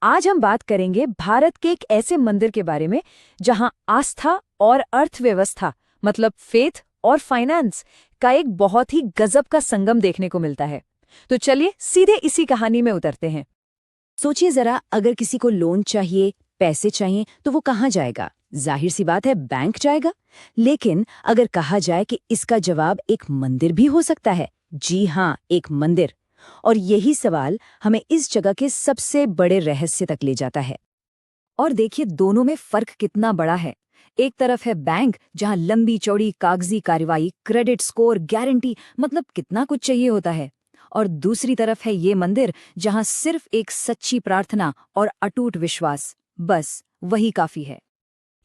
आज हम बात करेंगे भारत के एक ऐसे मंदिर के बारे में जहां आस्था और अर्थव्यवस्था मतलब फेथ और फाइनेंस का एक बहुत ही गजब का संगम देखने को मिलता है। तो चलिए सीधे इसी कहानी में उतरते हैं। सोचिए जरा, अगर किसी को लोन चाहिए, पैसे चाहिए, तो वो कहाँ जाएगा? जाहिर सी बात है, बैंक जाएगा। लेकिन अगर कहा जाए कि इसका जवाब एक मंदिर भी हो सकता है, जी हाँ, एक मंदिर। और यही सवाल हमें इस जगह के सबसे बड़े रहस्य तक ले जाता है। और देखिए, दोनों में फर्क कितना बड़ा है। एक तरफ है बैंक, जहां लंबी चौड़ी कागजी कार्रवाई, क्रेडिट स्कोर, गारंटी, मतलब कितना कुछ चाहिए होता है। और दूसरी तरफ है ये मंदिर, जहां सिर्फ एक सच्ची प्रार्थना और अटूट विश्वास, बस वही काफी है।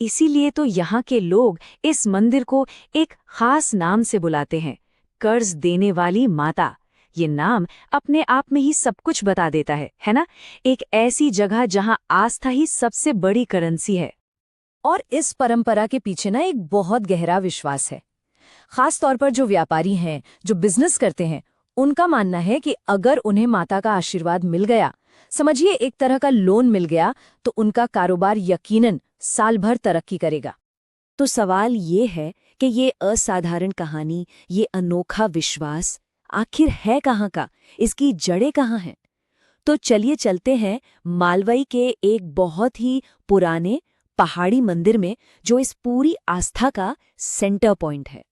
इसीलिए तो यहाँ के लोग इस मंदिर को एक खास नाम से बुलाते हैं, कर्ज देने वाली माता। ये नाम अपने आप में ही सब कुछ बता देता है ना? एक ऐसी जगह जहां आस्था ही सबसे बड़ी करेंसी है। और इस परंपरा के पीछे ना एक बहुत गहरा विश्वास है। खास तौर पर जो व्यापारी हैं, जो बिजनेस करते हैं, उनका मानना है कि अगर उन्हें माता का आशीर्वाद मिल गया, समझिए एक तरह का लोन मिल गया, तो उनका कारोबार यकीनन साल भर तरक्की करेगा। तो सवाल ये है कि ये असाधारण कहानी, ये अनोखा विश्वास आखिर है कहाँ का? इसकी जड़ें कहाँ हैं? तो चलिए चलते हैं मालवई के एक बहुत ही पुराने पहाड़ी मंदिर में, जो इस पूरी आस्था का सेंटर पॉइंट है।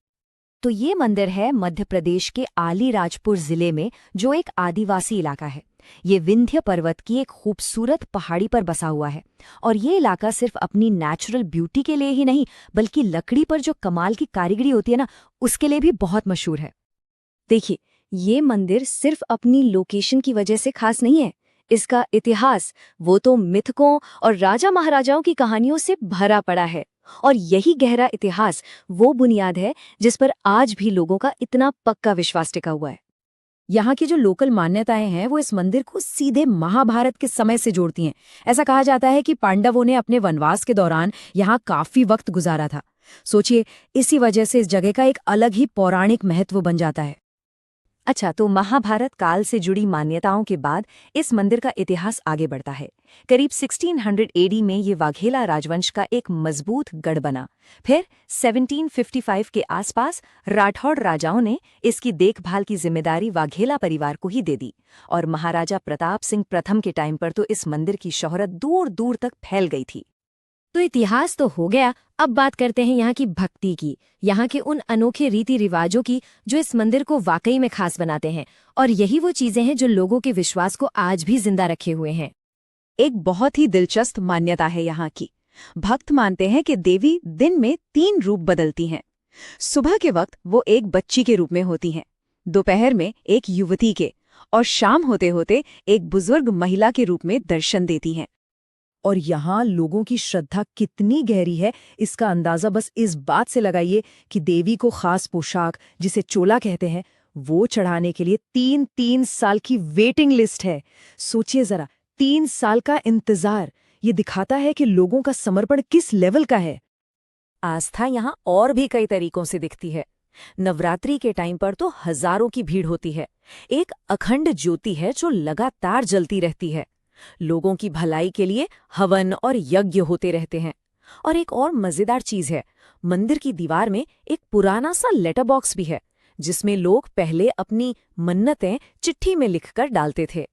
तो ये मंदिर है मध्य प्रदेश के आलीराजपुर जिले में, जो एक आदिवासी इलाका है। ये विंध्य पर्वत की एक खूबसूरत पहाड़ी पर बसा हुआ है। और ये इलाका सिर्फ अपनी नेचुरल ब्यूटी के लिए ही नहीं, बल्कि लकड़ी पर जो कमाल की कारीगरी होती है ना, उसके लिए भी बहुत मशहूर है। देखिए, ये मंदिर सिर्फ अपनी लोकेशन की वजह से खास नहीं है। इसका इतिहास वो तो मिथकों और राजा महाराजाओं की कहानियों से भरा पड़ा है। और यही गहरा इतिहास वो बुनियाद है जिस पर आज भी लोगों का इतना पक्का विश्वास टिका हुआ है। यहाँ की जो लोकल मान्यताएं हैं, वो इस मंदिर को सीधे महाभारत के समय से जोड़ती हैं। ऐसा कहा जाता है कि पांडवों ने अपने वनवास के दौरान यहाँ काफी वक्त गुजारा था। सोचिए, इसी वजह से इस जगह का एक अलग ही पौराणिक महत्व बन जाता है। अच्छा, तो महाभारत काल से जुड़ी मान्यताओं के बाद इस मंदिर का इतिहास आगे बढ़ता है। करीब 1600 एडी में ये वाघेला राजवंश का एक मजबूत गढ़ बना। फिर 1755 के आसपास राठौड़ राजाओं ने इसकी देखभाल की जिम्मेदारी वाघेला परिवार को ही दे दी। और महाराजा प्रताप सिंह प्रथम के टाइम पर तो इस मंदिर की शोहरत दूर दूर तक फैल गई थी। तो इतिहास तो हो गया, अब बात करते हैं यहाँ की भक्ति की, यहाँ के उन अनोखे रीति रिवाजों की जो इस मंदिर को वाकई में खास बनाते हैं। और यही वो चीजें हैं जो लोगों के विश्वास को आज भी जिंदा रखे हुए हैं। एक बहुत ही दिलचस्प मान्यता है यहाँ की। भक्त मानते हैं कि देवी दिन में 3 रूप बदलती हैं। सुबह के वक्त वो एक बच्ची के रूप में होती हैं, दोपहर में एक युवती के, और शाम होते होते एक बुजुर्ग महिला के रूप में दर्शन देती हैं। और यहाँ लोगों की श्रद्धा कितनी गहरी है, इसका अंदाजा बस इस बात से लगाइए कि देवी को खास पोशाक, जिसे चोला कहते हैं, वो चढ़ाने के लिए 3 साल की वेटिंग लिस्ट है। सोचिए जरा, 3 साल का इंतजार। ये दिखाता है कि लोगों का समर्पण किस लेवल का है। आस्था यहाँ और भी कई तरीकों से दिखती है। नवरात्रि के टाइम पर तो हजारों की भीड़ होती है। एक अखंड ज्योति है जो लगातार जलती रहती है। लोगों की भलाई के लिए हवन और यज्ञ होते रहते हैं। और एक और मजेदार चीज है, मंदिर की दीवार में एक पुराना सा लेटर बॉक्स भी है, जिसमें लोग पहले अपनी मन्नतें चिट्ठी में लिखकर डालते थे।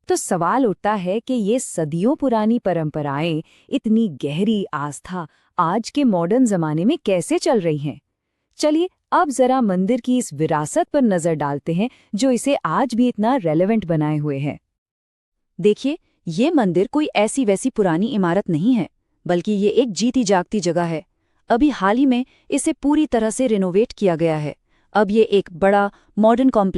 तो सवाल उठता है कि ये सदियों पुरानी परंपराएं, इतनी गहरी आस्था आज के मॉडर्न जमाने में कैसे चल रही हैं? चलिए अब जरा मंदिर की इस विरासत पर नजर डालते हैं जो इसे आज भी इतना रेलेवेंट बनाए हुए है। देखिए, ये मंदिर कोई ऐसी वैसी पुरानी इमारत नहीं है, बल्कि ये एक जीती जागती जगह है। अभी हाल ही में इसे पूरी तरह से रिनोवेट किया गया है। अब ये एक बड़ा मॉडर्न कॉम्प्लेक्स